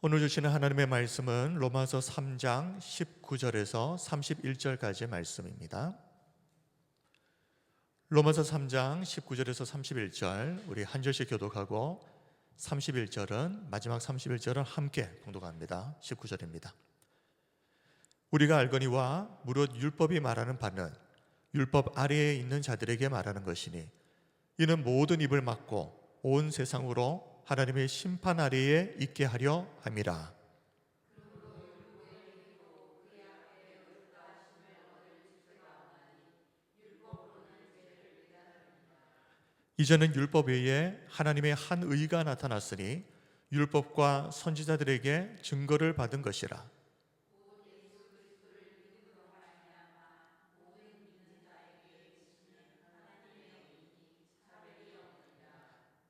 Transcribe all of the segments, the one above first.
오늘 주시는 하나님의 말씀은 로마서 3장 19절에서 31절까지의 말씀입니다. 로마서 3장 19절에서 31절 우리 한 절씩 교독하고 31절은 마지막 31절은 함께 봉독합니다. 19절입니다. 우리가 알거니와 무릇 율법이 말하는 바는 율법 아래에 있는 자들에게 말하는 것이니 이는 모든 입을 막고 온 세상으로 하나님의 심판 아래에 있게 하려 함이라. 이제는 율법 외에 하나님의 한 의가 나타났으니 율법과 선지자들에게 증거를 받은 것이라.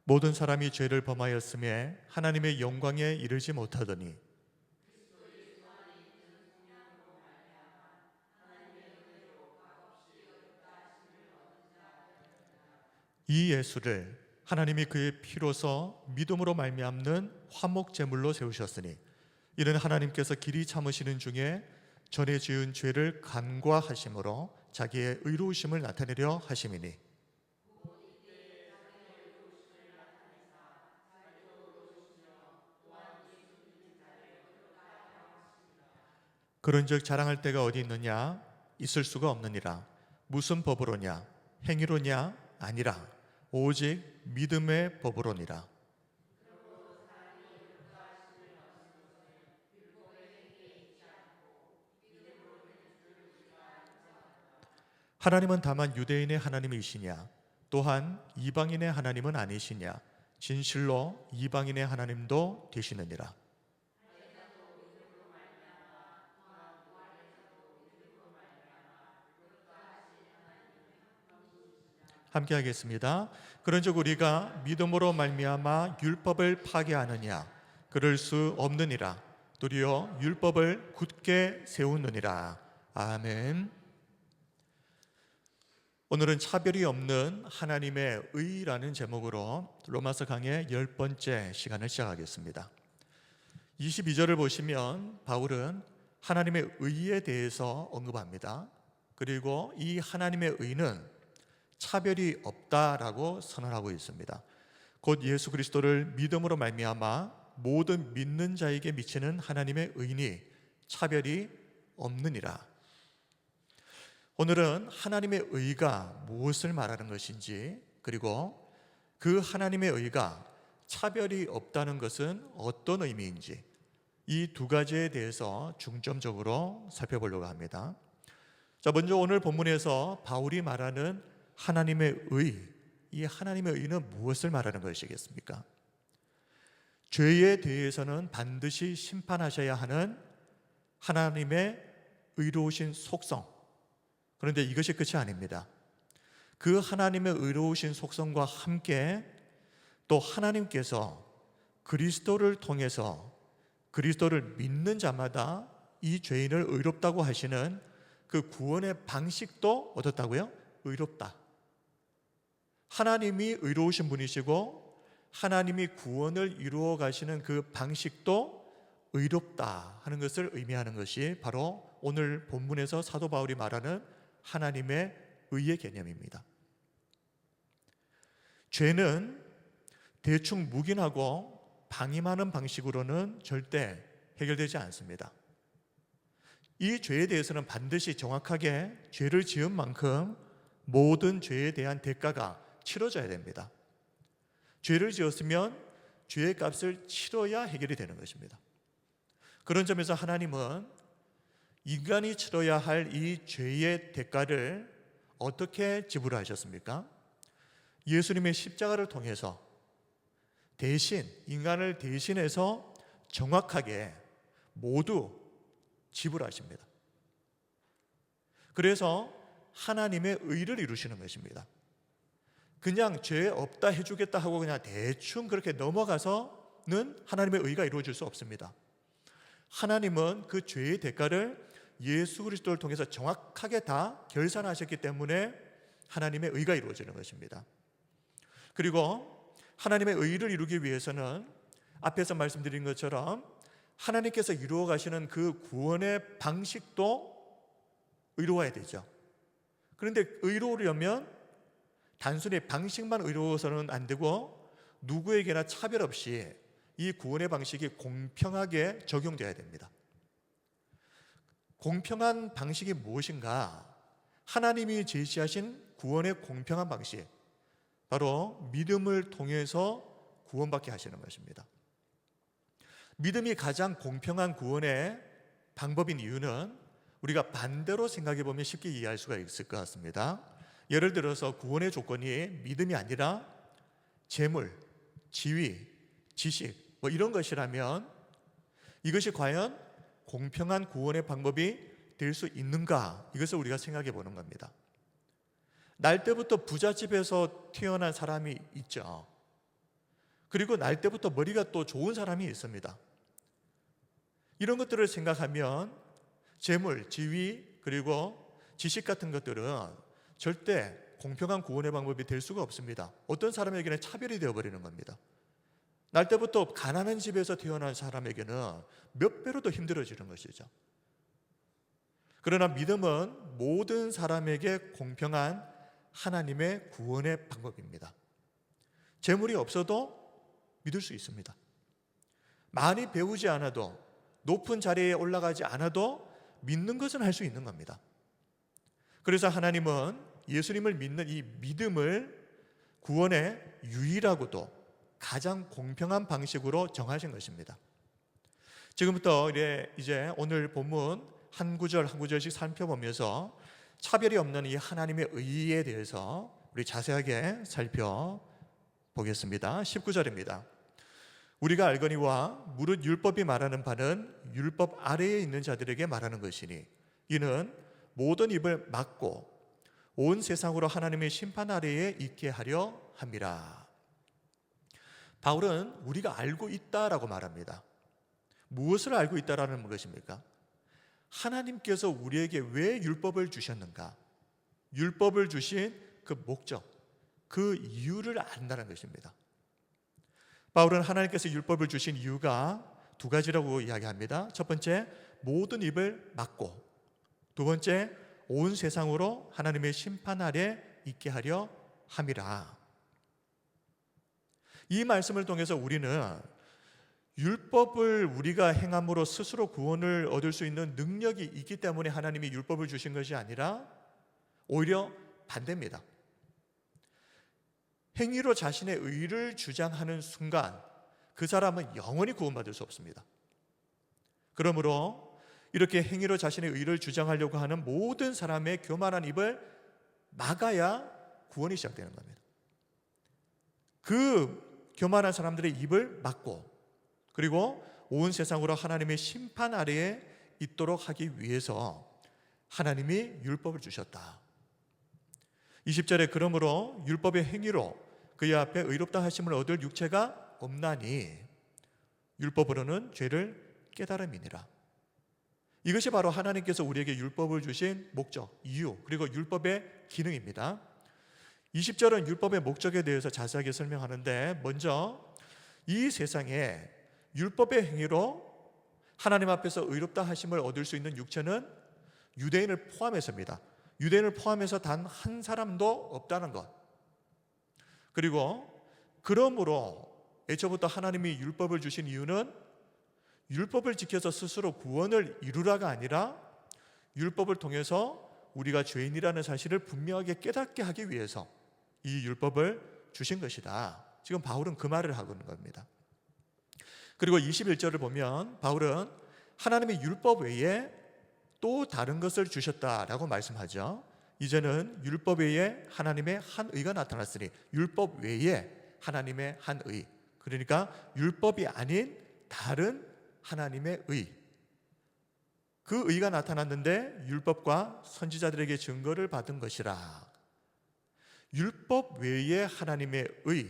모든 사람이 죄를 범하였음에 하나님의 영광에 이르지 못하더니 이 예수를 하나님이 그의 피로서 믿음으로 말미암는 화목 제물로 세우셨으니 이는 하나님께서 길이 참으시는 중에 전에 지은 죄를 간과하심으로 자기의 의로우심을 나타내려 하심이니 그런즉 자랑할 데가 어디 있느냐? 있을 수가 없느니라. 무슨 법으로냐? 행위로냐? 아니라 오직 믿음의 법으로니라. 하나님은 다만 유대인의 하나님이시냐? 또한 이방인의 하나님은 아니시냐? 진실로 이방인의 하나님도 되시느니라. 함께 하겠습니다. 그런즉 우리가 믿음으로 말미암아 율법을 파괴하느냐? 그럴 수 없느니라. 도리어 율법을 굳게 세우느니라. 아멘. 오늘은 차별이 없는 하나님의 의라는 제목으로 로마서 강의 10번째 시간을 시작하겠습니다. 22절을 보시면 바울은 하나님의 의에 대해서 언급합니다. 그리고 이 하나님의 의는 차별이 없다라고 선언하고 있습니다. 곧 예수 그리스도를 믿음으로 말미암아 모든 믿는 자에게 미치는 하나님의 의니 차별이 없느니라. 오늘은 하나님의 의가 무엇을 말하는 것인지, 그리고 그 하나님의 의가 차별이 없다는 것은 어떤 의미인지 이 두 가지에 대해서 중점적으로 살펴보려고 합니다. 자, 먼저 오늘 본문에서 바울이 말하는 하나님의 의, 이 하나님의 의는 무엇을 말하는 것이겠습니까? 죄에 대해서는 반드시 심판하셔야 하는 하나님의 의로우신 속성. 그런데 이것이 끝이 아닙니다. 그 하나님의 의로우신 속성과 함께 또 하나님께서 그리스도를 통해서 그리스도를 믿는 자마다 이 죄인을 의롭다고 하시는 그 구원의 방식도 어떻다고요? 의롭다. 하나님이 의로우신 분이시고 하나님이 구원을 이루어 가시는 그 방식도 의롭다 하는 것을 의미하는 것이 바로 오늘 본문에서 사도 바울이 말하는 하나님의 의의 개념입니다. 죄는 대충 묵인하고 방임하는 방식으로는 절대 해결되지 않습니다. 이 죄에 대해서는 반드시 정확하게 죄를 지은 만큼 모든 죄에 대한 대가가 치러져야 됩니다. 죄를 지었으면 죄의 값을 치러야 해결이 되는 것입니다. 그런 점에서 하나님은 인간이 치러야 할 이 죄의 대가를 어떻게 지불하셨습니까? 예수님의 십자가를 통해서 대신 인간을 대신해서 정확하게 모두 지불하십니다. 그래서 하나님의 의를 이루시는 것입니다. 그냥 죄 없다 해주겠다 하고 그냥 대충 그렇게 넘어가서는 하나님의 의가 이루어질 수 없습니다. 하나님은 그 죄의 대가를 예수 그리스도를 통해서 정확하게 다 결산하셨기 때문에 하나님의 의가 이루어지는 것입니다. 그리고 하나님의 의를 이루기 위해서는 앞에서 말씀드린 것처럼 하나님께서 이루어 가시는 그 구원의 방식도 의로워야 되죠. 그런데 의로우려면 단순히 방식만 의로워서는 안 되고 누구에게나 차별 없이 이 구원의 방식이 공평하게 적용되어야 됩니다. 공평한 방식이 무엇인가? 하나님이 제시하신 구원의 공평한 방식, 바로 믿음을 통해서 구원받게 하시는 것입니다. 믿음이 가장 공평한 구원의 방법인 이유는 우리가 반대로 생각해 보면 쉽게 이해할 수가 있을 것 같습니다. 예를 들어서 구원의 조건이 믿음이 아니라 재물, 지위, 지식 이런 것이라면 이것이 과연 공평한 구원의 방법이 될 수 있는가? 이것을 우리가 생각해 보는 겁니다. 날 때부터 부잣집에서 태어난 사람이 있죠. 그리고 날 때부터 머리가 또 좋은 사람이 있습니다. 이런 것들을 생각하면 재물, 지위, 그리고 지식 같은 것들은 절대 공평한 구원의 방법이 될 수가 없습니다. 어떤 사람에게는 차별이 되어버리는 겁니다. 날 때부터 가난한 집에서 태어난 사람에게는 몇 배로 더 힘들어지는 것이죠. 그러나 믿음은 모든 사람에게 공평한 하나님의 구원의 방법입니다. 재물이 없어도 믿을 수 있습니다. 많이 배우지 않아도, 높은 자리에 올라가지 않아도 믿는 것은 할 수 있는 겁니다. 그래서 하나님은 예수님을 믿는 이 믿음을 구원의 유일하고도 가장 공평한 방식으로 정하신 것입니다. 지금부터 이제 오늘 본문 한 구절 한 구절씩 살펴보면서 차별이 없는 이 하나님의 의에 대해서 우리 자세하게 살펴보겠습니다. 19절입니다. 우리가 알거니와 무릇 율법이 말하는 바는 율법 아래에 있는 자들에게 말하는 것이니 이는 모든 입을 막고 온 세상으로 하나님의 심판 아래에 있게 하려 함이라. 바울은 우리가 알고 있다라고 말합니다. 무엇을 알고 있다라는 것입니까? 하나님께서 우리에게 왜 율법을 주셨는가? 율법을 주신 그 목적, 그 이유를 안다는 것입니다. 바울은 하나님께서 율법을 주신 이유가 두 가지라고 이야기합니다. 첫 번째, 모든 입을 막고, 두 번째, 온 세상으로 하나님의 심판 아래 있게 하려 함이라. 이 말씀을 통해서 우리는 율법을 우리가 행함으로 스스로 구원을 얻을 수 있는 능력이 있기 때문에 하나님이 율법을 주신 것이 아니라 오히려 반대입니다. 행위로 자신의 의를 주장하는 순간 그 사람은 영원히 구원받을 수 없습니다. 그러므로 이렇게 행위로 자신의 의를 주장하려고 하는 모든 사람의 교만한 입을 막아야 구원이 시작되는 겁니다. 그 교만한 사람들의 입을 막고, 그리고 온 세상으로 하나님의 심판 아래에 있도록 하기 위해서 하나님이 율법을 주셨다. 20절에 그러므로 율법의 행위로 그의 앞에 의롭다 하심을 얻을 육체가 없나니 율법으로는 죄를 깨달음이니라. 이것이 바로 하나님께서 우리에게 율법을 주신 목적, 이유, 그리고 율법의 기능입니다. 20절은 율법의 목적에 대해서 자세하게 설명하는데, 먼저 이 세상에 율법의 행위로 하나님 앞에서 의롭다 하심을 얻을 수 있는 육체는 유대인을 포함해서입니다. 유대인을 포함해서 단 한 사람도 없다는 것. 그리고 그러므로 애초부터 하나님이 율법을 주신 이유는 율법을 지켜서 스스로 구원을 이루라가 아니라 율법을 통해서 우리가 죄인이라는 사실을 분명하게 깨닫게 하기 위해서 이 율법을 주신 것이다. 지금 바울은 그 말을 하고 있는 겁니다. 그리고 21절을 보면 바울은 하나님의 율법 외에 또 다른 것을 주셨다라고 말씀하죠. 이제는 율법 외에 하나님의 한 의가 나타났으니, 율법 외에 하나님의 한 의, 그러니까 율법이 아닌 다른 하나님의 의, 그 의가 나타났는데 율법과 선지자들에게 증거를 받은 것이라. 율법 외에 하나님의 의.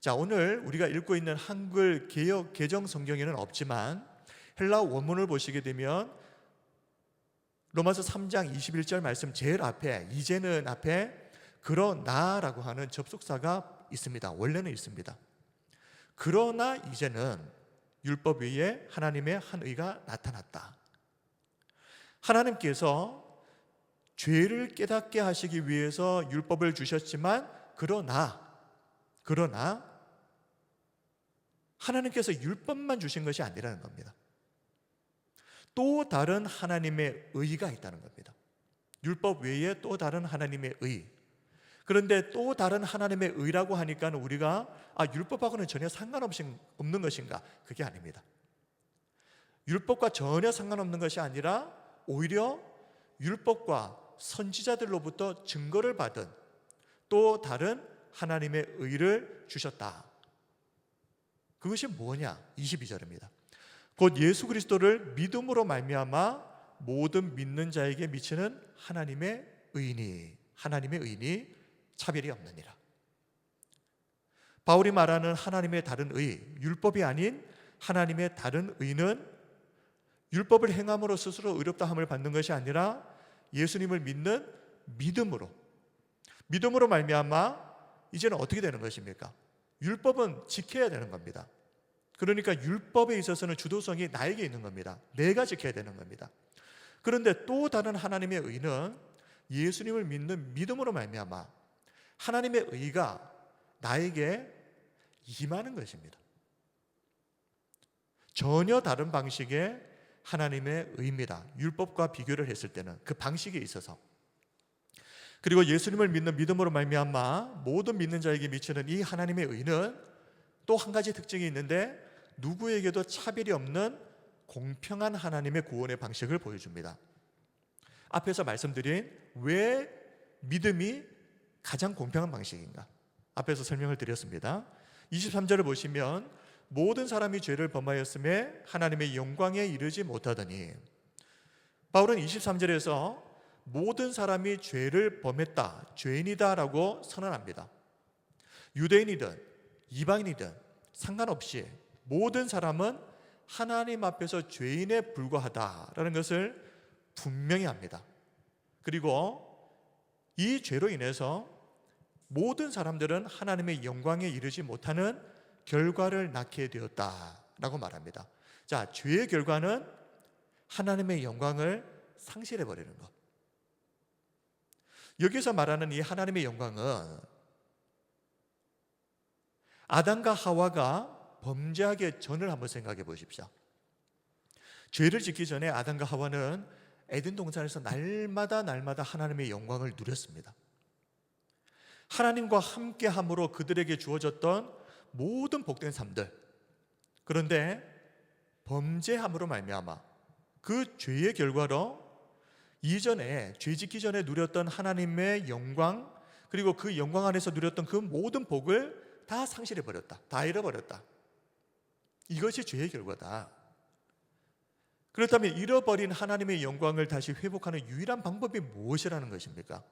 자, 오늘 우리가 읽고 있는 한글 개역 개정 성경에는 없지만 헬라 원문을 보시게 되면 로마서 3장 21절 말씀 제일 앞에, 이제는 앞에 그러나라고 하는 접속사가 있습니다. 원래는 있습니다. 그러나 이제는, 율법 외에 하나님의 한 의가 나타났다. 하나님께서 죄를 깨닫게 하시기 위해서 율법을 주셨지만 그러나 하나님께서 율법만 주신 것이 아니라는 겁니다. 또 다른 하나님의 의가 있다는 겁니다. 율법 외에 또 다른 하나님의 의. 그런데 또 다른 하나님의 의라고 하니까 우리가 율법하고는 전혀 상관없는 것인가? 그게 아닙니다. 율법과 전혀 상관없는 것이 아니라 오히려 율법과 선지자들로부터 증거를 받은 또 다른 하나님의 의를 주셨다. 그것이 뭐냐? 22절입니다. 곧 예수 그리스도를 믿음으로 말미암아 모든 믿는 자에게 미치는 하나님의 의니 차별이 없느니라. 바울이 말하는 하나님의 다른 의, 율법이 아닌 하나님의 다른 의는 율법을 행함으로 스스로 의롭다함을 받는 것이 아니라 예수님을 믿는 믿음으로 말미암아 이제는 어떻게 되는 것입니까? 율법은 지켜야 되는 겁니다. 그러니까 율법에 있어서는 주도성이 나에게 있는 겁니다. 내가 지켜야 되는 겁니다. 그런데 또 다른 하나님의 의는 예수님을 믿는 믿음으로 말미암아 하나님의 의가 나에게 임하는 것입니다. 전혀 다른 방식의 하나님의 의입니다. 율법과 비교를 했을 때는 그 방식에 있어서. 그리고 예수님을 믿는 믿음으로 말미암아 모든 믿는 자에게 미치는 이 하나님의 의는 또 한 가지 특징이 있는데 누구에게도 차별이 없는 공평한 하나님의 구원의 방식을 보여줍니다. 앞에서 말씀드린 왜 믿음이 가장 공평한 방식인가? 앞에서 설명을 드렸습니다. 23절을 보시면 모든 사람이 죄를 범하였음에 하나님의 영광에 이르지 못하더니, 바울은 23절에서 모든 사람이 죄를 범했다, 죄인이다 라고 선언합니다. 유대인이든 이방인이든 상관없이 모든 사람은 하나님 앞에서 죄인에 불과하다라는 것을 분명히 합니다. 그리고 이 죄로 인해서 모든 사람들은 하나님의 영광에 이르지 못하는 결과를 낳게 되었다라고 말합니다. 자, 죄의 결과는 하나님의 영광을 상실해버리는 것. 여기서 말하는 이 하나님의 영광은 아담과 하와가 범죄하기 전을 한번 생각해 보십시오. 죄를 짓기 전에 아담과 하와는 에덴 동산에서 날마다 하나님의 영광을 누렸습니다. 하나님과 함께함으로 그들에게 주어졌던 모든 복된 삶들. 그런데 범죄함으로 말미암아 그 죄의 결과로 이전에 죄 짓기 전에 누렸던 하나님의 영광, 그리고 그 영광 안에서 누렸던 그 모든 복을 다 상실해버렸다, 다 잃어버렸다. 이것이 죄의 결과다. 그렇다면 잃어버린 하나님의 영광을 다시 회복하는 유일한 방법이 무엇이라는 것입니까?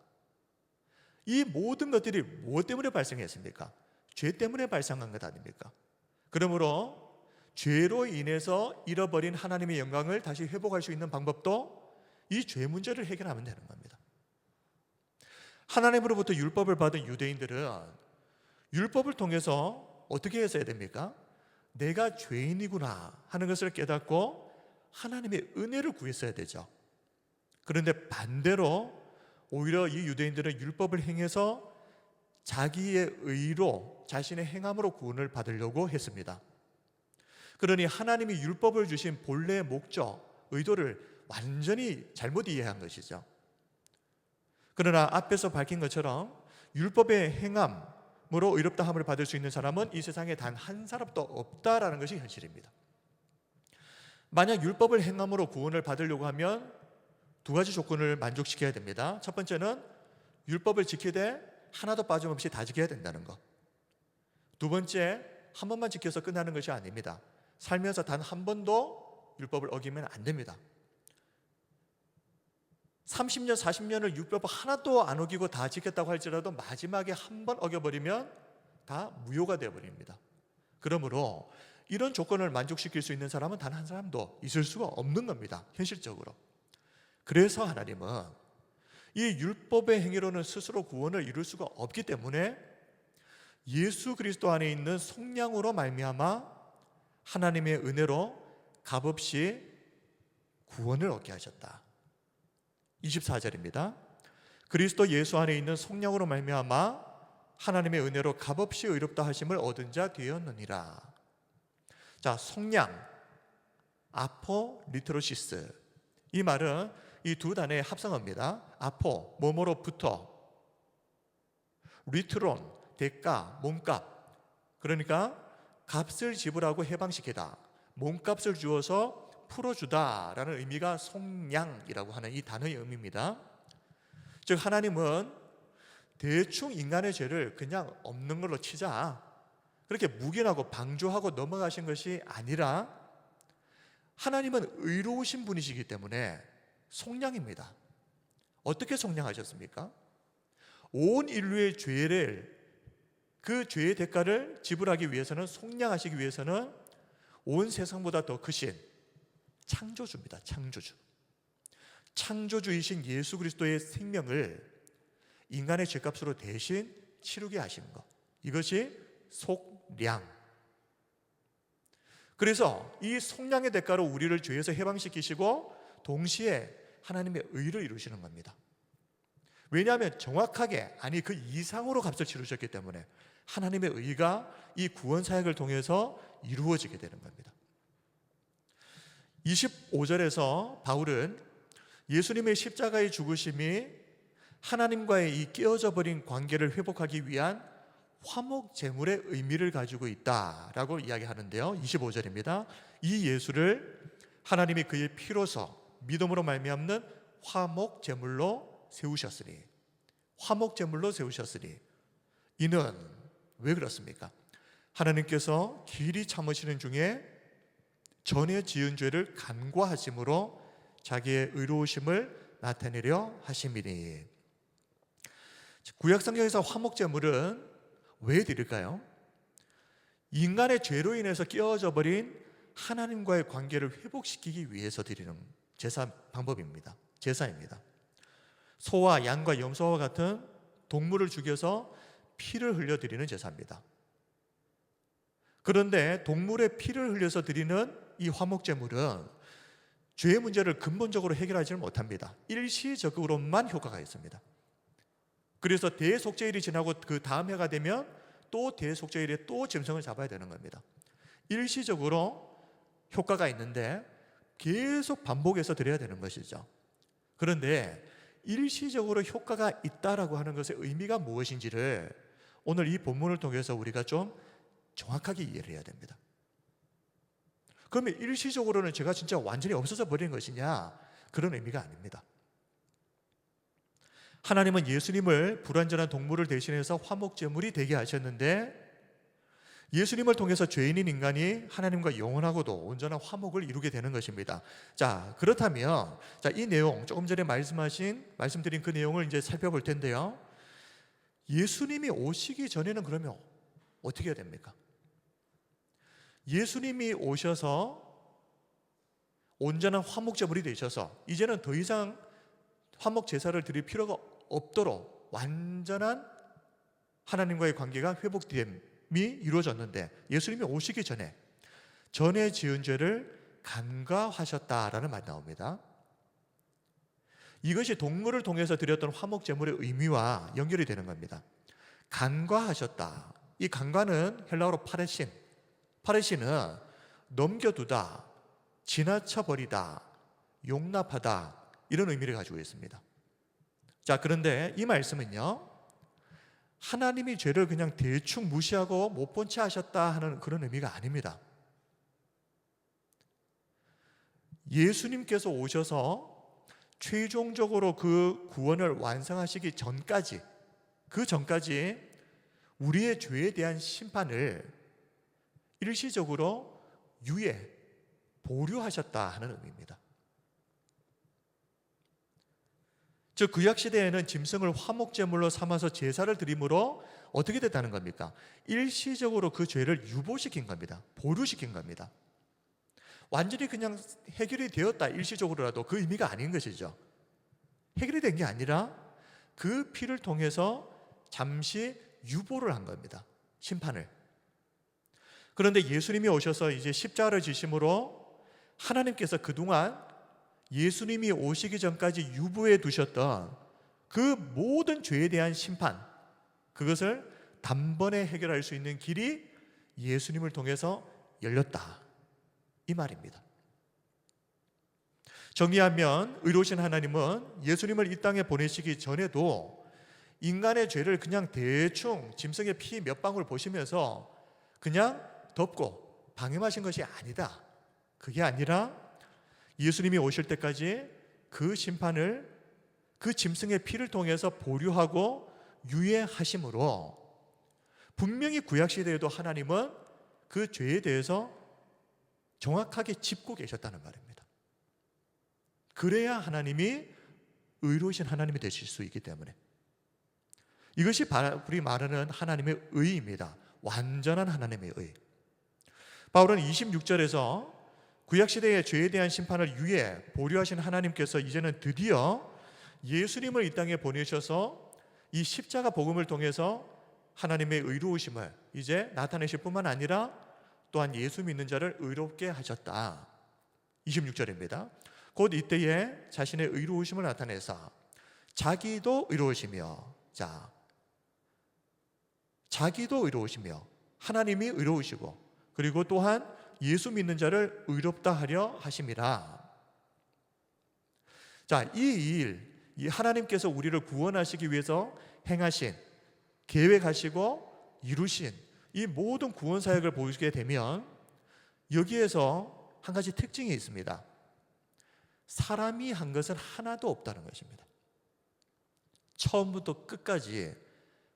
이 모든 것들이 무엇 때문에 발생했습니까? 죄 때문에 발생한 것 아닙니까? 그러므로 죄로 인해서 잃어버린 하나님의 영광을 다시 회복할 수 있는 방법도 이 죄 문제를 해결하면 되는 겁니다. 하나님으로부터 율법을 받은 유대인들은 율법을 통해서 어떻게 했어야 됩니까? 내가 죄인이구나 하는 것을 깨닫고 하나님의 은혜를 구했어야 되죠. 그런데 반대로 오히려 이 유대인들은 율법을 행해서 자기의 의로, 자신의 행함으로 구원을 받으려고 했습니다. 그러니 하나님이 율법을 주신 본래의 목적, 의도를 완전히 잘못 이해한 것이죠. 그러나 앞에서 밝힌 것처럼 율법의 행함으로 의롭다함을 받을 수 있는 사람은 이 세상에 단 한 사람도 없다라는 것이 현실입니다. 만약 율법을 행함으로 구원을 받으려고 하면 두 가지 조건을 만족시켜야 됩니다. 첫 번째는 율법을 지키되 하나도 빠짐없이 다 지켜야 된다는 것. 두 번째, 한 번만 지켜서 끝나는 것이 아닙니다. 살면서 단 한 번도 율법을 어기면 안 됩니다. 30년, 40년을 율법 하나도 안 어기고 다 지켰다고 할지라도 마지막에 한 번 어겨버리면 다 무효가 되어버립니다. 그러므로 이런 조건을 만족시킬 수 있는 사람은 단 한 사람도 있을 수가 없는 겁니다. 현실적으로. 그래서 하나님은 이 율법의 행위로는 스스로 구원을 이룰 수가 없기 때문에 예수 그리스도 안에 있는 속량으로 말미암아 하나님의 은혜로 값없이 구원을 얻게 하셨다. 24절입니다. 그리스도 예수 안에 있는 속량으로 말미암아 하나님의 은혜로 값없이 의롭다 하심을 얻은 자 되었느니라. 자, 속량, 아포리트로시스, 이 말은 이 두 단어의 합성어입니다. 아포, 뭐뭐로부터, 리트론, 대가, 몸값. 그러니까 값을 지불하고 해방시키다, 몸값을 주어서 풀어주다라는 의미가 속량이라고 하는 이 단어의 의미입니다. 즉 하나님은 대충 인간의 죄를 그냥 없는 걸로 치자, 그렇게 묵인하고 방조하고 넘어가신 것이 아니라 하나님은 의로우신 분이시기 때문에 속량입니다. 어떻게 속량하셨습니까? 온 인류의 죄를, 그 죄의 대가를 지불하기 위해서는, 속량하시기 위해서는 온 세상보다 더 크신 창조주입니다. 창조주. 창조주이신 예수 그리스도의 생명을 인간의 죄값으로 대신 치르게 하신 것, 이것이 속량. 그래서 이 속량의 대가로 우리를 죄에서 해방시키시고 동시에 하나님의 의를 이루시는 겁니다. 왜냐하면 정확하게, 아니 그 이상으로 값을 치르셨기 때문에 하나님의 의가 이 구원 사역을 통해서 이루어지게 되는 겁니다. 25절에서 바울은 예수님의 십자가의 죽으심이 하나님과의 이 깨어져 버린 관계를 회복하기 위한 화목 제물의 의미를 가지고 있다라고 이야기하는데요. 25절입니다. 이 예수를 하나님이 그의 피로서 믿음으로 말미암는 화목 제물로 세우셨으니, 화목 제물로 세우셨으니, 이는 왜 그렇습니까? 하나님께서 길이 참으시는 중에 전에 지은 죄를 간과하심으로 자기의 의로우심을 나타내려 하심이니. 구약 성경에서 화목 제물은 왜 드릴까요? 인간의 죄로 인해서 깨어져 버린 하나님과의 관계를 회복시키기 위해서 드리는 제사 방법입니다. 제사입니다. 소와 양과 염소와 같은 동물을 죽여서 피를 흘려 드리는 제사입니다. 그런데 동물의 피를 흘려서 드리는 이 화목제물은 죄의 문제를 근본적으로 해결하지는 못합니다. 일시적으로만 효과가 있습니다. 그래서 대속죄일이 지나고 그 다음 해가 되면 또 대속죄일에 또 짐승을 잡아야 되는 겁니다. 일시적으로 효과가 있는데 계속 반복해서 드려야 되는 것이죠. 그런데 일시적으로 효과가 있다라고 하는 것의 의미가 무엇인지를 오늘 이 본문을 통해서 우리가 좀 정확하게 이해를 해야 됩니다. 그러면 일시적으로는 죄가 진짜 완전히 없어져 버리는 것이냐? 그런 의미가 아닙니다. 하나님은 예수님을 불완전한 동물을 대신해서 화목제물이 되게 하셨는데, 예수님을 통해서 죄인인 인간이 하나님과 영원하고도 온전한 화목을 이루게 되는 것입니다. 자, 그렇다면 이 내용, 조금 전에 말씀드린 그 내용을 이제 살펴볼 텐데요. 예수님이 오시기 전에는 그러면 어떻게 해야 됩니까? 예수님이 오셔서 온전한 화목제물이 되셔서 이제는 더 이상 화목 제사를 드릴 필요가 없도록 완전한 하나님과의 관계가 회복됨이 이루어졌는데, 예수님이 오시기 전에 지은 죄를 간과하셨다라는 말이 나옵니다. 이것이 동물을 통해서 드렸던 화목 제물의 의미와 연결이 되는 겁니다. 간과하셨다. 이 간과는 헬라어로 파레신은 넘겨두다, 지나쳐버리다, 용납하다, 이런 의미를 가지고 있습니다. 자, 그런데 이 말씀은요, 하나님이 죄를 그냥 대충 무시하고 못 본 채 하셨다 하는 그런 의미가 아닙니다. 예수님께서 오셔서 최종적으로 그 구원을 완성하시기 전까지, 그 전까지 우리의 죄에 대한 심판을 일시적으로 보류하셨다 하는 의미입니다. 즉 구약시대에는 짐승을 화목제물로 삼아서 제사를 드림으로 어떻게 됐다는 겁니까? 일시적으로 그 죄를 유보시킨 겁니다. 보류시킨 겁니다. 완전히 그냥 해결이 되었다, 일시적으로라도, 그 의미가 아닌 것이죠. 해결이 된 게 아니라 그 피를 통해서 잠시 유보를 한 겁니다. 심판을. 그런데 예수님이 오셔서 이제 십자가를 지심으로 하나님께서 그동안 예수님이 오시기 전까지 유보해 두셨던 그 모든 죄에 대한 심판, 그것을 단번에 해결할 수 있는 길이 예수님을 통해서 열렸다, 이 말입니다. 정리하면 의로우신 하나님은 예수님을 이 땅에 보내시기 전에도 인간의 죄를 그냥 대충 짐승의 피 몇 방울 보시면서 그냥 덮고 방임하신 것이 아니다. 그게 아니라 예수님이 오실 때까지 그 심판을 그 짐승의 피를 통해서 보류하고 유예하심으로 분명히 구약시대에도 하나님은 그 죄에 대해서 정확하게 짚고 계셨다는 말입니다. 그래야 하나님이 의로우신 하나님이 되실 수 있기 때문에, 이것이 우리 말하는 하나님의 의입니다. 완전한 하나님의 의. 바울은 26절에서 구약시대의 죄에 대한 심판을 유예, 보류하신 하나님께서 이제는 드디어 예수님을 이 땅에 보내셔서 이 십자가 복음을 통해서 하나님의 의로우심을 이제 나타내실 뿐만 아니라 또한 예수 믿는 자를 의롭게 하셨다. 26절입니다. 곧 이때에 자신의 의로우심을 나타내사 자기도 의로우시며, 자기도 의로우시며 하나님이 의로우시고, 그리고 또한 예수 믿는 자를 의롭다 하려 하심이라. 이 하나님께서 우리를 구원하시기 위해서 행하신, 계획하시고 이루신 이 모든 구원 사역을 보시게 되면 여기에서 한 가지 특징이 있습니다. 사람이 한 것은 하나도 없다는 것입니다. 처음부터 끝까지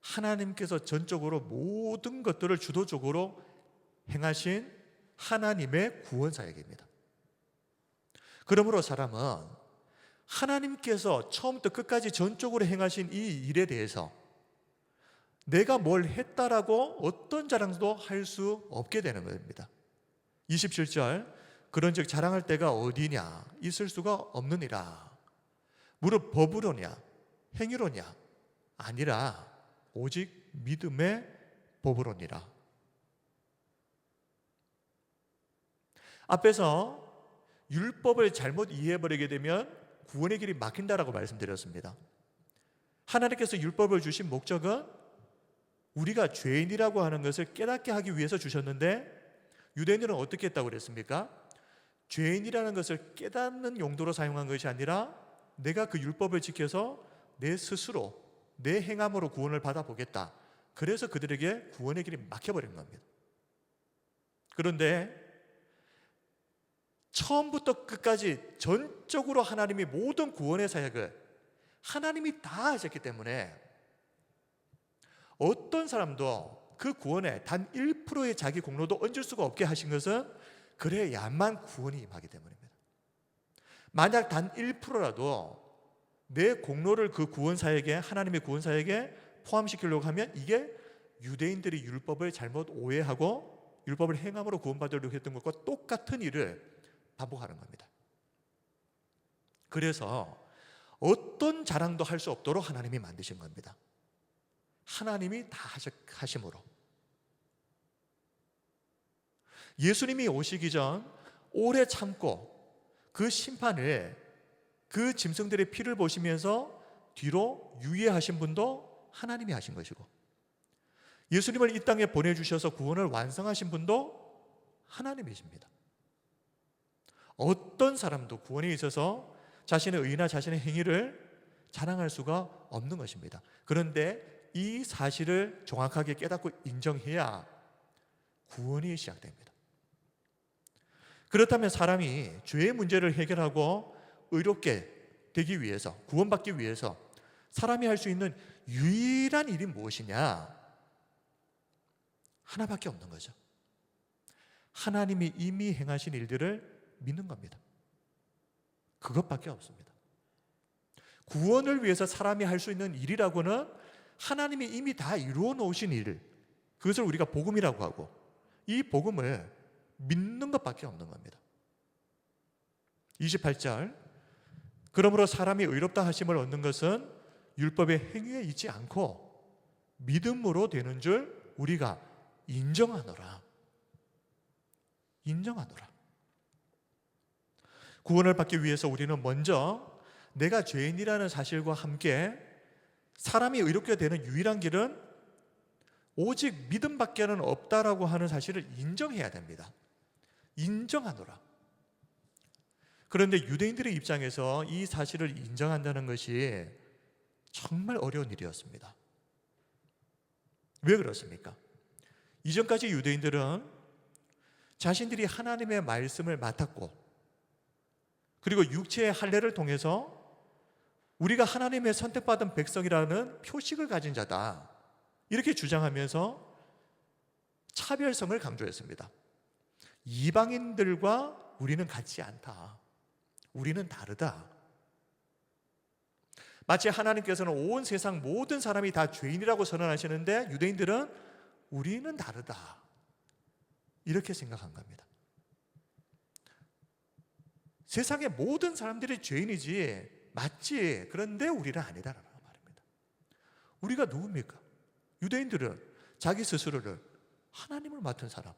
하나님께서 전적으로 모든 것들을 주도적으로 행하신 하나님의 구원 사역입니다. 그러므로 사람은 하나님께서 처음부터 끝까지 전적으로 행하신 이 일에 대해서 내가 뭘 했다라고 어떤 자랑도 할 수 없게 되는 겁니다. 27절, 그런즉 자랑할 때가 어디냐, 있을 수가 없느니라. 무릇 법으로냐 행위로냐 아니라 오직 믿음의 법으로니라. 앞에서 율법을 잘못 이해해버리게 되면 구원의 길이 막힌다라고 말씀드렸습니다. 하나님께서 율법을 주신 목적은 우리가 죄인이라고 하는 것을 깨닫게 하기 위해서 주셨는데, 유대인들은 어떻게 했다고 그랬습니까? 죄인이라는 것을 깨닫는 용도로 사용한 것이 아니라 내가 그 율법을 지켜서 내 스스로 내 행함으로 구원을 받아보겠다. 그래서 그들에게 구원의 길이 막혀버린 겁니다. 그런데 처음부터 끝까지 전적으로 하나님이 모든 구원의 사역을 하나님이 다 하셨기 때문에 어떤 사람도 그 구원에 단 1%의 자기 공로도 얹을 수가 없게 하신 것은 그래야만 구원이 임하기 때문입니다. 만약 단 1%라도 내 공로를 그 구원 사역에, 하나님의 구원 사역에 포함시키려고 하면 이게 유대인들이 율법을 잘못 오해하고 율법을 행함으로 구원받으려고 했던 것과 똑같은 일을 반복하는 겁니다. 그래서 어떤 자랑도 할 수 없도록 하나님이 만드신 겁니다. 하나님이 다 하심으로. 예수님이 오시기 전 오래 참고 그 심판을, 그 짐승들의 피를 보시면서 뒤로 유예하신 분도 하나님이 하신 것이고, 예수님을 이 땅에 보내주셔서 구원을 완성하신 분도 하나님이십니다. 어떤 사람도 구원에 있어서 자신의 의나 자신의 행위를 자랑할 수가 없는 것입니다. 그런데 이 사실을 정확하게 깨닫고 인정해야 구원이 시작됩니다. 그렇다면 사람이 죄의 문제를 해결하고 의롭게 되기 위해서, 구원받기 위해서 사람이 할 수 있는 유일한 일이 무엇이냐? 하나밖에 없는 거죠. 하나님이 이미 행하신 일들을 믿는 겁니다. 그것밖에 없습니다. 구원을 위해서 사람이 할 수 있는 일이라고는 하나님이 이미 다 이루어 놓으신 일, 그것을 우리가 복음이라고 하고, 이 복음을 믿는 것밖에 없는 겁니다. 28절, 그러므로 사람이 의롭다 하심을 얻는 것은 율법의 행위에 있지 않고 믿음으로 되는 줄 우리가 인정하노라. 인정하노라. 구원을 받기 위해서 우리는 먼저 내가 죄인이라는 사실과 함께 사람이 의롭게 되는 유일한 길은 오직 믿음밖에는 없다라고 하는 사실을 인정해야 됩니다. 인정하노라. 그런데 유대인들의 입장에서 이 사실을 인정한다는 것이 정말 어려운 일이었습니다. 왜 그렇습니까? 이전까지 유대인들은 자신들이 하나님의 말씀을 맡았고, 그리고 육체의 할례를 통해서 우리가 하나님의 선택받은 백성이라는 표식을 가진 자다, 이렇게 주장하면서 차별성을 강조했습니다. 이방인들과 우리는 같지 않다, 우리는 다르다. 마치 하나님께서는 온 세상 모든 사람이 다 죄인이라고 선언하시는데 유대인들은 우리는 다르다, 이렇게 생각한 겁니다. 세상의 모든 사람들이 죄인이지, 맞지, 그런데 우리는 아니다라는 말입니다. 우리가 누굽니까? 유대인들은 자기 스스로를 하나님을 맡은 사람,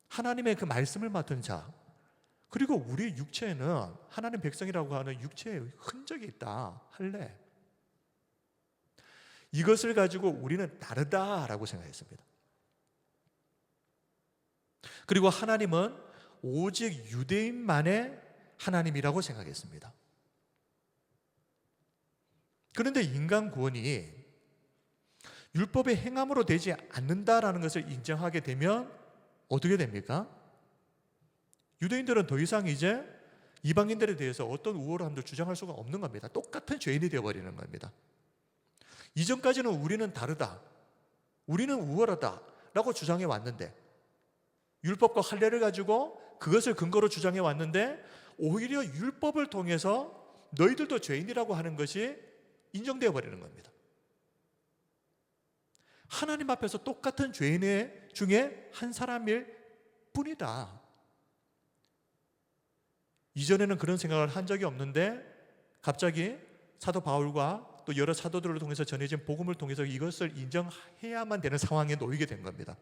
하나님의 그 말씀을 맡은 자, 그리고 우리 육체에는 하나님 백성이라고 하는 육체의 흔적이 있다, 할례, 이것을 가지고 우리는 다르다라고 생각했습니다. 그리고 하나님은 오직 유대인만의 하나님이라고 생각했습니다. 그런데 인간 구원이 율법의 행함으로 되지 않는다라는 것을 인정하게 되면 어떻게 됩니까? 유대인들은 더 이상 이제 이방인들에 대해서 어떤 우월함도 주장할 수가 없는 겁니다. 똑같은 죄인이 되어버리는 겁니다. 이전까지는 우리는 다르다, 우리는 우월하다 라고 주장해 왔는데, 율법과 할례를 가지고 그것을 근거로 주장해 왔는데, 오히려 율법을 통해서 너희들도 죄인이라고 하는 것이 인정되어 버리는 겁니다. 하나님 앞에서 똑같은 죄인 중에 한 사람일 뿐이다. 이전에는 그런 생각을 한 적이 없는데 갑자기 사도 바울과 또 여러 사도들을 통해서 전해진 복음을 통해서 이것을 인정해야만 되는 상황에 놓이게 된 겁니다.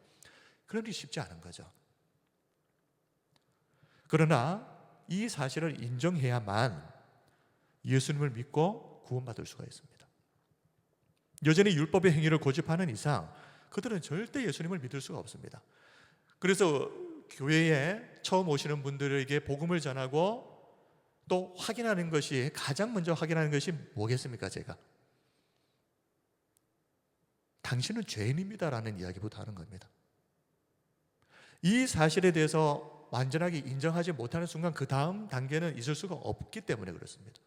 그러니 쉽지 않은 거죠. 그러나 이 사실을 인정해야만 예수님을 믿고 구원받을 수가 있습니다. 여전히 율법의 행위를 고집하는 이상 그들은 절대 예수님을 믿을 수가 없습니다. 그래서 교회에 처음 오시는 분들에게 복음을 전하고 또 확인하는 것이, 가장 먼저 확인하는 것이 뭐겠습니까? 제가 당신은 죄인입니다라는 이야기부터 하는 겁니다. 이 사실에 대해서 완전하게 인정하지 못하는 순간 그 다음 단계는 있을 수가 없기 때문에 그렇습니다.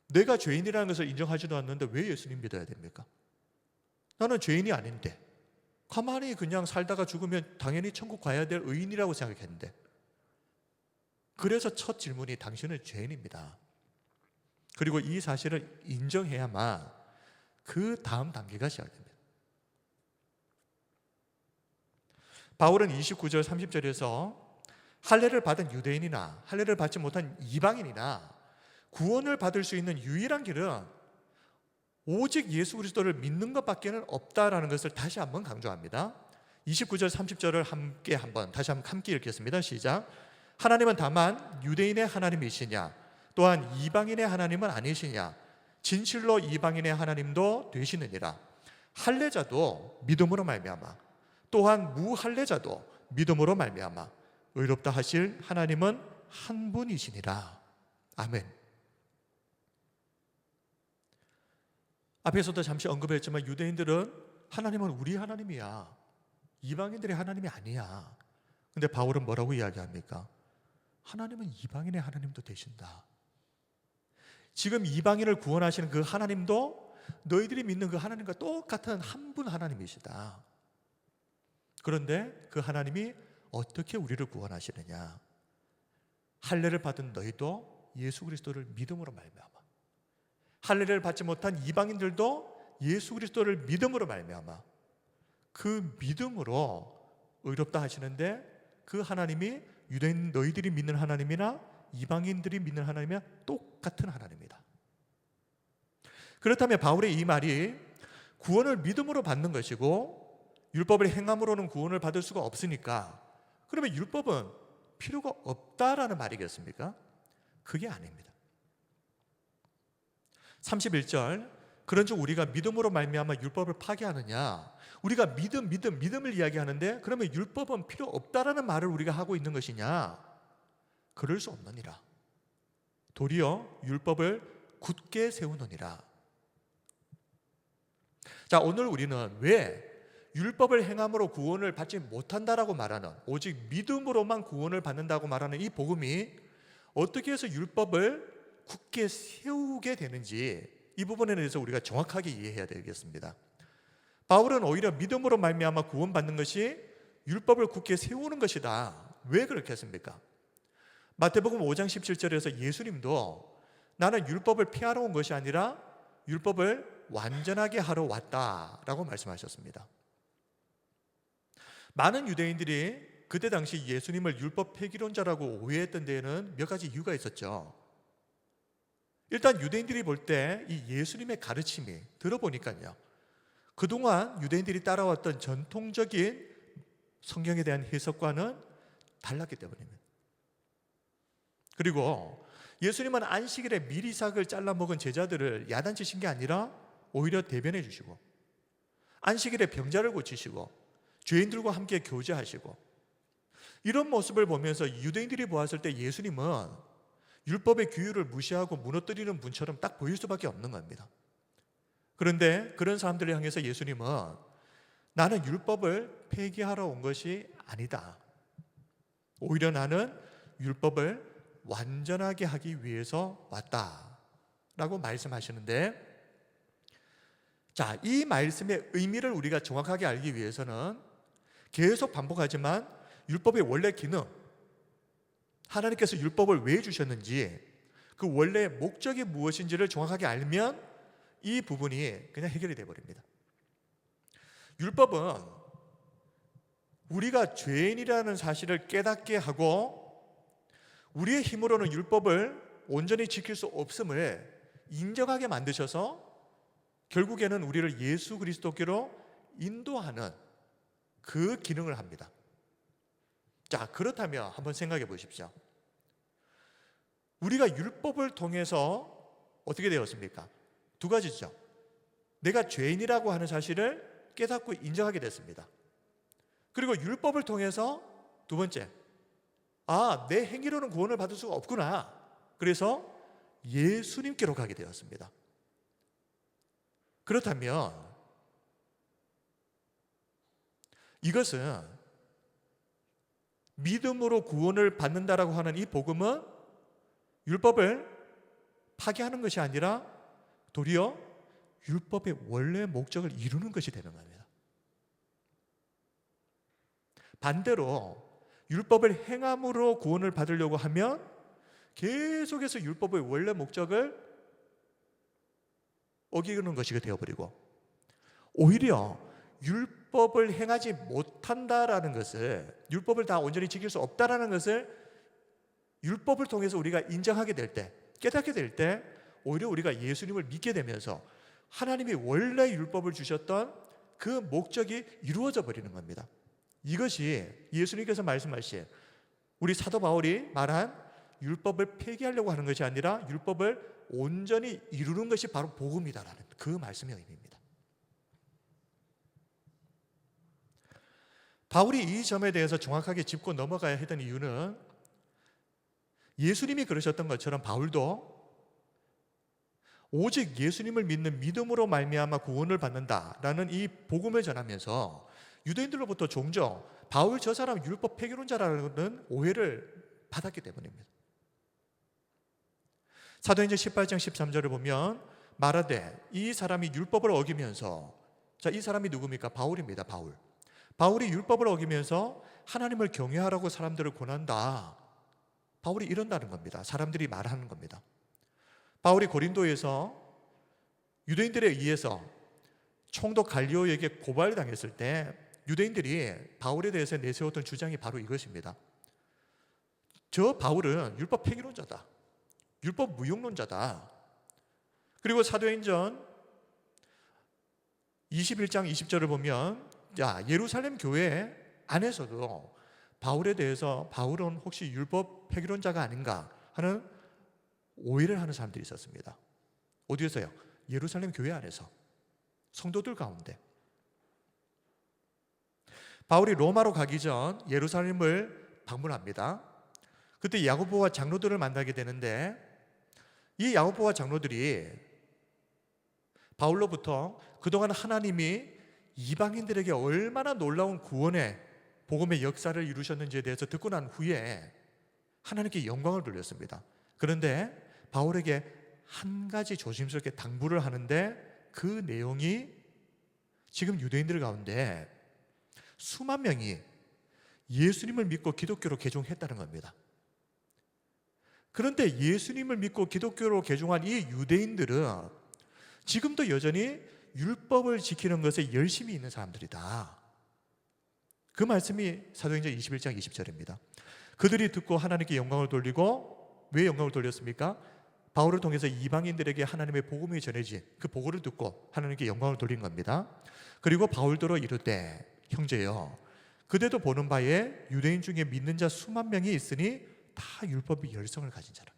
내가 죄인이라는 것을 인정하지도 않는데 왜 예수님 믿어야 됩니까? 나는 죄인이 아닌데, 가만히 그냥 살다가 죽으면 당연히 천국 가야 될 의인이라고 생각했는데, 그래서 첫 질문이 당신은 죄인입니다. 그리고 이 사실을 인정해야만 그 다음 단계가 시작됩니다. 바울은 29절 30절에서 할례를 받은 유대인이나 할례를 받지 못한 이방인이나 구원을 받을 수 있는 유일한 길은 오직 예수 그리스도를 믿는 것밖에는 없다라는 것을 다시 한번 강조합니다. 29절 30절을 다시 한번 함께 읽겠습니다. 시작. 하나님은 다만 유대인의 하나님이시냐, 또한 이방인의 하나님은 아니시냐, 진실로 이방인의 하나님도 되시느니라. 할례자도 믿음으로 말미암아, 또한 무할례자도 믿음으로 말미암아 의롭다 하실 하나님은 한 분이시니라. 아멘. 앞에서도 잠시 언급했지만 유대인들은 하나님은 우리 하나님이야, 이방인들의 하나님이 아니야. 근데 바울은 뭐라고 이야기합니까? 하나님은 이방인의 하나님도 되신다. 지금 이방인을 구원하시는 그 하나님도 너희들이 믿는 그 하나님과 똑같은 한 분 하나님이시다. 그런데 그 하나님이 어떻게 우리를 구원하시느냐? 할례를 받은 너희도 예수 그리스도를 믿음으로 말미암아, 할례를 받지 못한 이방인들도 예수 그리스도를 믿음으로 말미암아 그 믿음으로 의롭다 하시는데, 그 하나님이 유대인 너희들이 믿는 하나님이나 이방인들이 믿는 하나님이나 똑같은 하나님이다. 그렇다면 바울의 이 말이 구원을 믿음으로 받는 것이고 율법을 행함으로는 구원을 받을 수가 없으니까, 그러면 율법은 필요가 없다라는 말이겠습니까? 그게 아닙니다. 31절, 그런즉 우리가 믿음으로 말미암아 율법을 파기하느냐? 우리가 믿음을 이야기하는데 그러면 율법은 필요 없다라는 말을 우리가 하고 있는 것이냐? 그럴 수 없느니라. 도리어 율법을 굳게 세우느니라. 자, 오늘 우리는 왜 율법을 행함으로 구원을 받지 못한다라고 말하는, 오직 믿음으로만 구원을 받는다고 말하는 이 복음이 어떻게 해서 율법을 굳게 세우게 되는지, 이 부분에 대해서 우리가 정확하게 이해해야 되겠습니다. 바울은 오히려 믿음으로 말미암아 구원받는 것이 율법을 굳게 세우는 것이다. 왜 그렇게 했습니까? 마태복음 5장 17절에서 예수님도 나는 율법을 폐하러 온 것이 아니라 율법을 완전하게 하러 왔다라고 말씀하셨습니다. 많은 유대인들이 그때 당시 예수님을 율법 폐기론자라고 오해했던 데에는 몇 가지 이유가 있었죠. 일단 유대인들이 볼 때 이 예수님의 가르침이 들어보니까요, 그동안 유대인들이 따라왔던 전통적인 성경에 대한 해석과는 달랐기 때문입니다. 그리고 예수님은 안식일에 미리삭을 잘라 먹은 제자들을 야단치신 게 아니라 오히려 대변해 주시고, 안식일에 병자를 고치시고, 죄인들과 함께 교제하시고, 이런 모습을 보면서 유대인들이 보았을 때 예수님은 율법의 규율을 무시하고 무너뜨리는 분처럼 딱 보일 수밖에 없는 겁니다. 그런데 그런 사람들을 향해서 예수님은 나는 율법을 폐기하러 온 것이 아니다. 오히려 나는 율법을 완전하게 하기 위해서 왔다라고 말씀하시는데, 자, 이 말씀의 의미를 우리가 정확하게 알기 위해서는 계속 반복하지만 율법의 원래 기능, 하나님께서 율법을 왜 주셨는지, 그 원래의 목적이 무엇인지를 정확하게 알면 이 부분이 그냥 해결이 되어버립니다. 율법은 우리가 죄인이라는 사실을 깨닫게 하고, 우리의 힘으로는 율법을 온전히 지킬 수 없음을 인정하게 만드셔서 결국에는 우리를 예수 그리스도께로 인도하는 그 기능을 합니다. 자, 그렇다면 한번 생각해 보십시오. 우리가 율법을 통해서 어떻게 되었습니까? 두 가지죠. 내가 죄인이라고 하는 사실을 깨닫고 인정하게 됐습니다. 그리고 율법을 통해서 두 번째, 내 행위로는 구원을 받을 수가 없구나. 그래서 예수님께로 가게 되었습니다. 그렇다면 이것은 믿음으로 구원을 받는다라고 하는 이 복음은 율법을 파괴하는 것이 아니라 도리어 율법의 원래 목적을 이루는 것이 되는 겁니다. 반대로 율법을 행함으로 구원을 받으려고 하면 계속해서 율법의 원래 목적을 어기는 것이 되어버리고, 오히려 율법을 행하지 못한다라는 것을, 율법을 다 온전히 지킬 수 없다라는 것을 율법을 통해서 우리가 인정하게 될 때, 깨닫게 될 때, 오히려 우리가 예수님을 믿게 되면서 하나님이 원래 율법을 주셨던 그 목적이 이루어져 버리는 겁니다. 이것이 예수님께서 말씀하신, 우리 사도 바울이 말한 율법을 폐기하려고 하는 것이 아니라 율법을 온전히 이루는 것이 바로 복음이다라는 그 말씀의 의미입니다. 바울이 이 점에 대해서 정확하게 짚고 넘어가야 했던 이유는, 예수님이 그러셨던 것처럼 바울도 오직 예수님을 믿는 믿음으로 말미암아 구원을 받는다라는 이 복음을 전하면서 유대인들로부터 종종 바울 저 사람 율법 폐기론자라는 오해를 받았기 때문입니다. 사도행전 18장 13절을 보면 말하되 이 사람이 율법을 어기면서, 자, 이 사람이 누굽니까? 바울입니다. 바울이 율법을 어기면서 하나님을 경외하라고 사람들을 권한다. 바울이 이런다는 겁니다. 사람들이 말하는 겁니다. 바울이 고린도에서 유대인들에 의해서 총독 갈리오에게 고발당했을 때 유대인들이 바울에 대해서 내세웠던 주장이 바로 이것입니다. 저 바울은 율법 폐기론자다, 율법 무용론자다. 그리고 사도행전 21장 20절을 보면 예루살렘 교회 안에서도 바울에 대해서 바울은 혹시 율법 폐기론자가 아닌가 하는 오해를 하는 사람들이 있었습니다. 어디에서요? 예루살렘 교회 안에서, 성도들 가운데. 바울이 로마로 가기 전 예루살렘을 방문합니다. 그때 야고보와 장로들을 만나게 되는데, 이 야고보와 장로들이 바울로부터 그동안 하나님이 이방인들에게 얼마나 놀라운 구원의 복음의 역사를 이루셨는지에 대해서 듣고 난 후에 하나님께 영광을 돌렸습니다. 그런데 바울에게 한 가지 조심스럽게 당부를 하는데, 그 내용이 지금 유대인들 가운데 수만 명이 예수님을 믿고 기독교로 개종했다는 겁니다. 그런데 예수님을 믿고 기독교로 개종한 이 유대인들은 지금도 여전히 율법을 지키는 것에 열심히 있는 사람들이다. 그 말씀이 사도행전 21장 20절입니다. 그들이 듣고 하나님께 영광을 돌리고, 왜 영광을 돌렸습니까? 바울을 통해서 이방인들에게 하나님의 복음이 전해진 그 보고를 듣고 하나님께 영광을 돌린 겁니다. 그리고 바울더러 이르되, 형제여, 그대도 보는 바에 유대인 중에 믿는 자 수만 명이 있으니 다 율법의 열성을 가진 자라.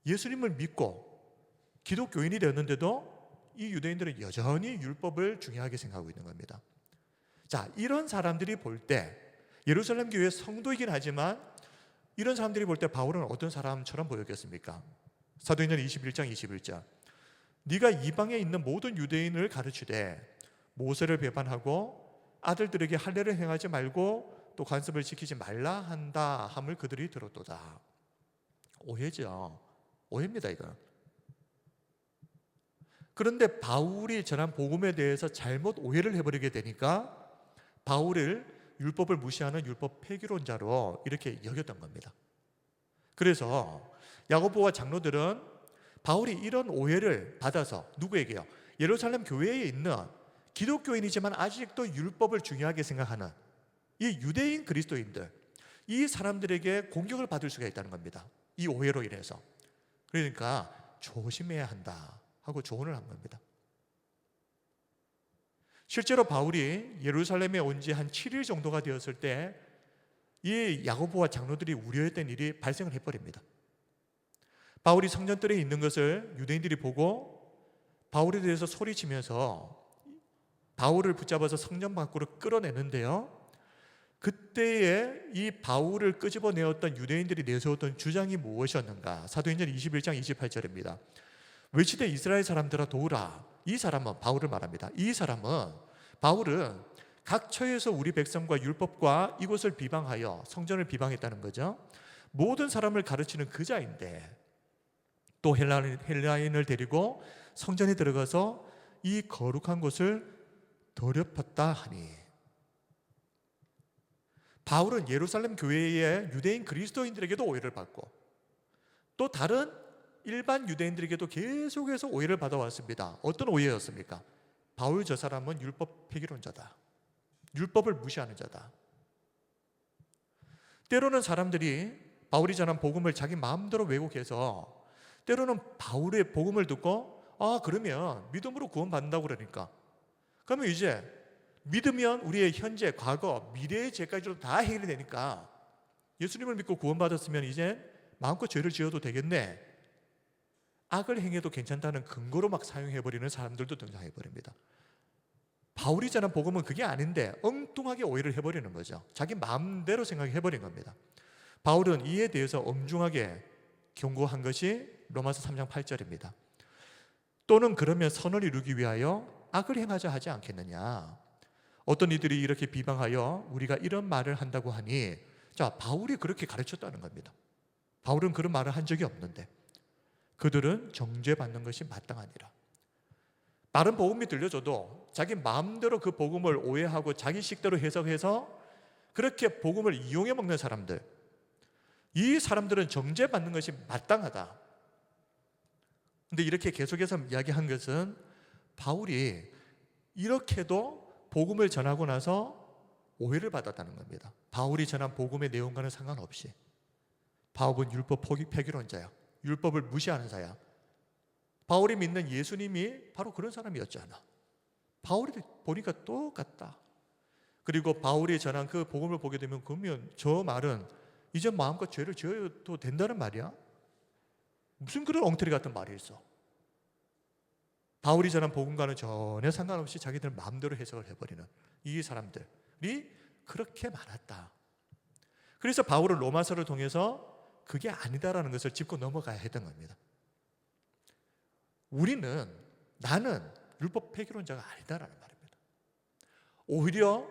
예수님을 믿고 기독교인이 되었는데도 이 유대인들은 여전히 율법을 중요하게 생각하고 있는 겁니다. 자, 이런 사람들이 볼 때, 예루살렘 교회 성도이긴 하지만 이런 사람들이 볼 때 바울은 어떤 사람처럼 보였겠습니까? 사도행전 21장 21절, 네가 이방에 있는 모든 유대인을 가르치되 모세를 배반하고 아들들에게 할례를 행하지 말고 또 관습을 지키지 말라 한다 함을 그들이 들었도다. 오해죠. 오해입니다, 이거. 그런데 바울이 전한 복음에 대해서 잘못 오해를 해버리게 되니까 바울을 율법을 무시하는 율법 폐기론자로 이렇게 여겼던 겁니다. 그래서 야고보와 장로들은 바울이 이런 오해를 받아서 누구에게요? 예루살렘 교회에 있는 기독교인이지만 아직도 율법을 중요하게 생각하는 이 유대인 그리스도인들, 이 사람들에게 공격을 받을 수가 있다는 겁니다. 이 오해로 인해서. 그러니까 조심해야 한다 하고 조언을 한 겁니다. 실제로 바울이 예루살렘에 온 지 한 7일 정도가 되었을 때 이 야고보와 장로들이 우려했던 일이 발생을 해버립니다. 바울이 성전뜰에 있는 것을 유대인들이 보고 바울에 대해서 소리치면서 바울을 붙잡아서 성전 밖으로 끌어내는데요, 그때에 이 바울을 끄집어내었던 유대인들이 내세웠던 주장이 무엇이었는가? 사도행전 21장 28절입니다. 외치되 이스라엘 사람들아 도우라. 이 사람은, 바울을 말합니다. 이 사람은, 바울은 각 처에서 우리 백성과 율법과 이곳을 비방하여 성전을 비방했다는 거죠. 모든 사람을 가르치는 그 자인데 또 헬라인을 데리고 성전에 들어가서 이 거룩한 곳을 더럽혔다 하니. 바울은 예루살렘 교회의 유대인 그리스도인들에게도 오해를 받고 또 다른 일반 유대인들에게도 계속해서 오해를 받아왔습니다. 어떤 오해였습니까? 바울 저 사람은 율법 폐기론자다. 율법을 무시하는 자다. 때로는 사람들이 바울이 전한 복음을 자기 마음대로 왜곡해서 때로는 바울의 복음을 듣고 그러면 믿음으로 구원받는다고 그러니까 그러면 이제 믿으면 우리의 현재, 과거, 미래의 죄까지도 다 해결이 되니까 예수님을 믿고 구원받았으면 이제 마음껏 죄를 지어도 되겠네, 악을 행해도 괜찮다는 근거로 막 사용해버리는 사람들도 등장해버립니다. 바울이 전한 복음은 그게 아닌데 엉뚱하게 오해를 해버리는 거죠. 자기 마음대로 생각해버린 겁니다. 바울은 이에 대해서 엄중하게 경고한 것이 로마서 3장 8절입니다. 또는 그러면 선을 이루기 위하여 악을 행하자 하지 않겠느냐. 어떤 이들이 이렇게 비방하여 우리가 이런 말을 한다고 하니, 자, 바울이 그렇게 가르쳤다는 겁니다. 바울은 그런 말을 한 적이 없는데 그들은 정죄받는 것이 마땅하니라. 다른 복음이 들려줘도 자기 마음대로 그 복음을 오해하고 자기 식대로 해석해서 그렇게 복음을 이용해 먹는 사람들, 이 사람들은 정죄받는 것이 마땅하다. 근데 이렇게 계속해서 이야기한 것은 바울이 이렇게도 복음을 전하고 나서 오해를 받았다는 겁니다. 바울이 전한 복음의 내용과는 상관없이 바울은 율법 폐기론자야. 율법을 무시하는 자야. 바울이 믿는 예수님이 바로 그런 사람이었잖아. 바울이 보니까 똑같다. 그리고 바울이 전한 그 복음을 보게 되면 그러면 저 말은 이제 마음껏 죄를 지어도 된다는 말이야? 무슨 그런 엉터리 같은 말이 있어? 바울이 전한 복음과는 전혀 상관없이 자기들 마음대로 해석을 해버리는 이 사람들이 그렇게 많았다. 그래서 바울은 로마서를 통해서 그게 아니다라는 것을 짚고 넘어가야 했던 겁니다. 나는 율법 폐기론자가 아니다라는 말입니다. 오히려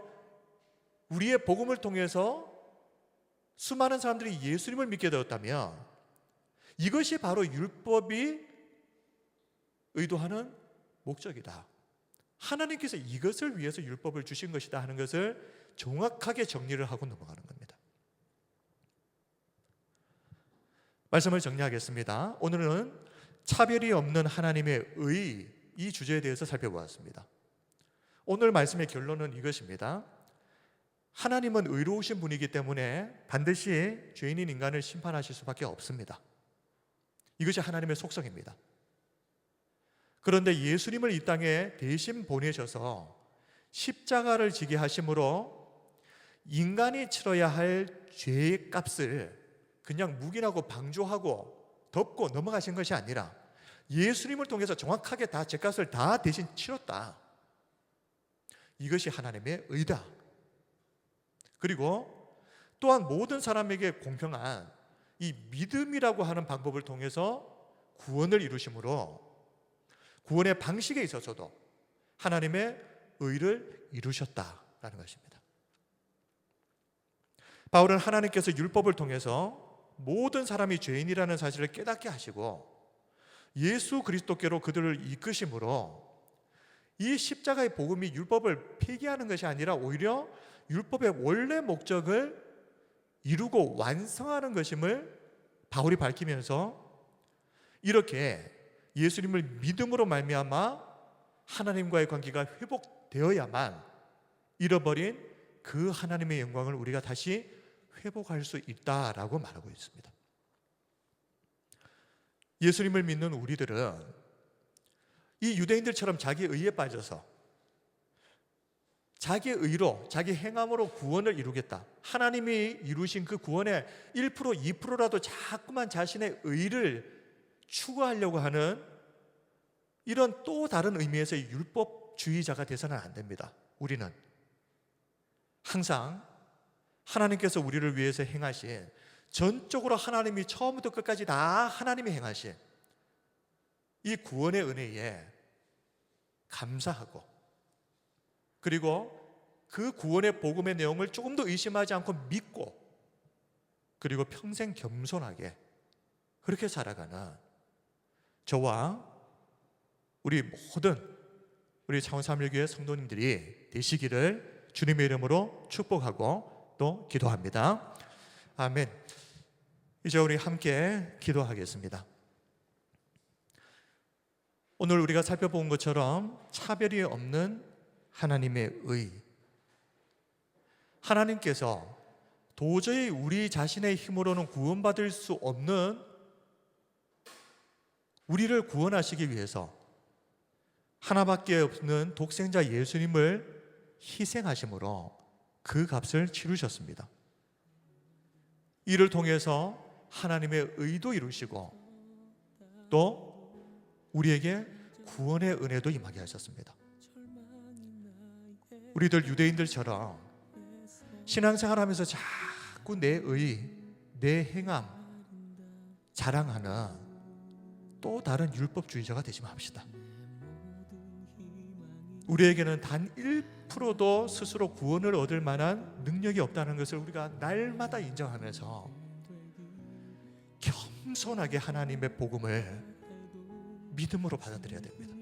우리의 복음을 통해서 수많은 사람들이 예수님을 믿게 되었다면 이것이 바로 율법이 의도하는 목적이다. 하나님께서 이것을 위해서 율법을 주신 것이다 하는 것을 정확하게 정리를 하고 넘어가는 겁니다. 말씀을 정리하겠습니다. 오늘은 차별이 없는 하나님의 의, 이 주제에 대해서 살펴보았습니다. 오늘 말씀의 결론은 이것입니다. 하나님은 의로우신 분이기 때문에 반드시 죄인인 인간을 심판하실 수밖에 없습니다. 이것이 하나님의 속성입니다. 그런데 예수님을 이 땅에 대신 보내셔서 십자가를 지게 하심으로 인간이 치러야 할 죄의 값을 그냥 묵인하고 방조하고 덮고 넘어가신 것이 아니라 예수님을 통해서 정확하게 다 죄값을 다 대신 치렀다. 이것이 하나님의 의다. 그리고 또한 모든 사람에게 공평한 이 믿음이라고 하는 방법을 통해서 구원을 이루심으로 구원의 방식에 있어서도 하나님의 의를 이루셨다라는 것입니다. 바울은 하나님께서 율법을 통해서 모든 사람이 죄인이라는 사실을 깨닫게 하시고 예수 그리스도께로 그들을 이끄심으로 이 십자가의 복음이 율법을 폐기하는 것이 아니라 오히려 율법의 원래 목적을 이루고 완성하는 것임을 바울이 밝히면서 이렇게 예수님을 믿음으로 말미암아 하나님과의 관계가 회복되어야만 잃어버린 그 하나님의 영광을 우리가 다시 회복할 수 있다라고 말하고 있습니다. 예수님을 믿는 우리들은 이 유대인들처럼 자기 의에 빠져서 자기 의로, 자기 행함으로 구원을 이루겠다. 하나님이 이루신 그 구원의 1%, 2%라도 자꾸만 자신의 의를 추구하려고 하는 이런 또 다른 의미에서의 율법주의자가 돼서는 안 됩니다. 우리는 항상 하나님께서 우리를 위해서 행하신, 전적으로 하나님이 처음부터 끝까지 다 하나님이 행하신 이 구원의 은혜에 감사하고, 그리고 그 구원의 복음의 내용을 조금 더 의심하지 않고 믿고, 그리고 평생 겸손하게 그렇게 살아가는 저와 우리 모든 우리 창원319의 성도님들이 되시기를 주님의 이름으로 축복하고 또 기도합니다. 아멘. 이제 우리 함께 기도하겠습니다. 오늘 우리가 살펴본 것처럼 차별이 없는 하나님의 의, 하나님께서 도저히 우리 자신의 힘으로는 구원받을 수 없는 우리를 구원하시기 위해서 하나밖에 없는 독생자 예수님을 희생하심으로 그 값을 치르셨습니다. 이를 통해서 하나님의 의도 이루시고 또 우리에게 구원의 은혜도 임하게 하셨습니다. 우리들 유대인들처럼 신앙생활하면서 자꾸 내 의, 내 행함 자랑하는 또 다른 율법주의자가 되지 맙시다. 우리에게는 단 1%도 스스로 구원을 얻을 만한 능력이 없다는 것을 우리가 날마다 인정하면서 겸손하게 하나님의 복음을 믿음으로 받아들여야 됩니다.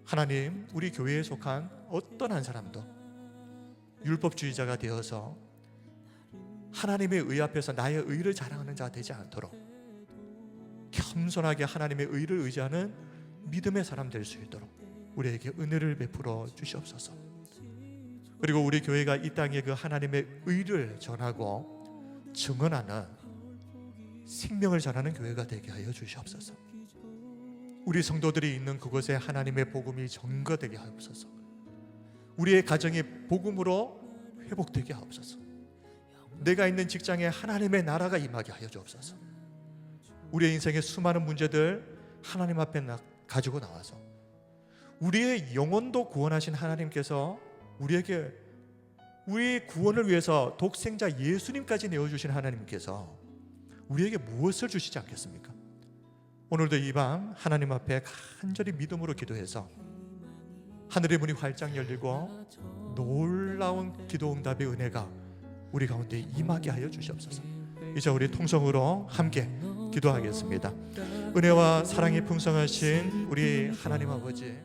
하나님, 우리 교회에 속한 어떤 한 사람도 율법주의자가 되어서 하나님의 의 앞에서 나의 의를 자랑하는 자가 되지 않도록 겸손하게 하나님의 의를 의지하는 믿음의 사람 될 수 있도록 우리에게 은혜를 베풀어 주시옵소서. 그리고 우리 교회가 이 땅에 그 하나님의 의를 전하고 증언하는, 생명을 전하는 교회가 되게 하여 주시옵소서. 우리 성도들이 있는 그곳에 하나님의 복음이 전거되게 하옵소서. 우리의 가정이 복음으로 회복되게 하옵소서. 내가 있는 직장에 하나님의 나라가 임하게 하여 주옵소서. 우리의 인생의 수많은 문제들 하나님 앞에 가지고 나와서 우리의 영혼도 구원하신 하나님께서 우리에게 우리의 구원을 위해서 독생자 예수님까지 내어주신 하나님께서 우리에게 무엇을 주시지 않겠습니까? 오늘도 이 밤 하나님 앞에 간절히 믿음으로 기도해서 하늘의 문이 활짝 열리고 놀라운 기도 응답의 은혜가 우리 가운데 임하게 하여 주시옵소서. 이제 우리 통성으로 함께 기도하겠습니다. 은혜와 사랑이 풍성하신 우리 하나님 아버지,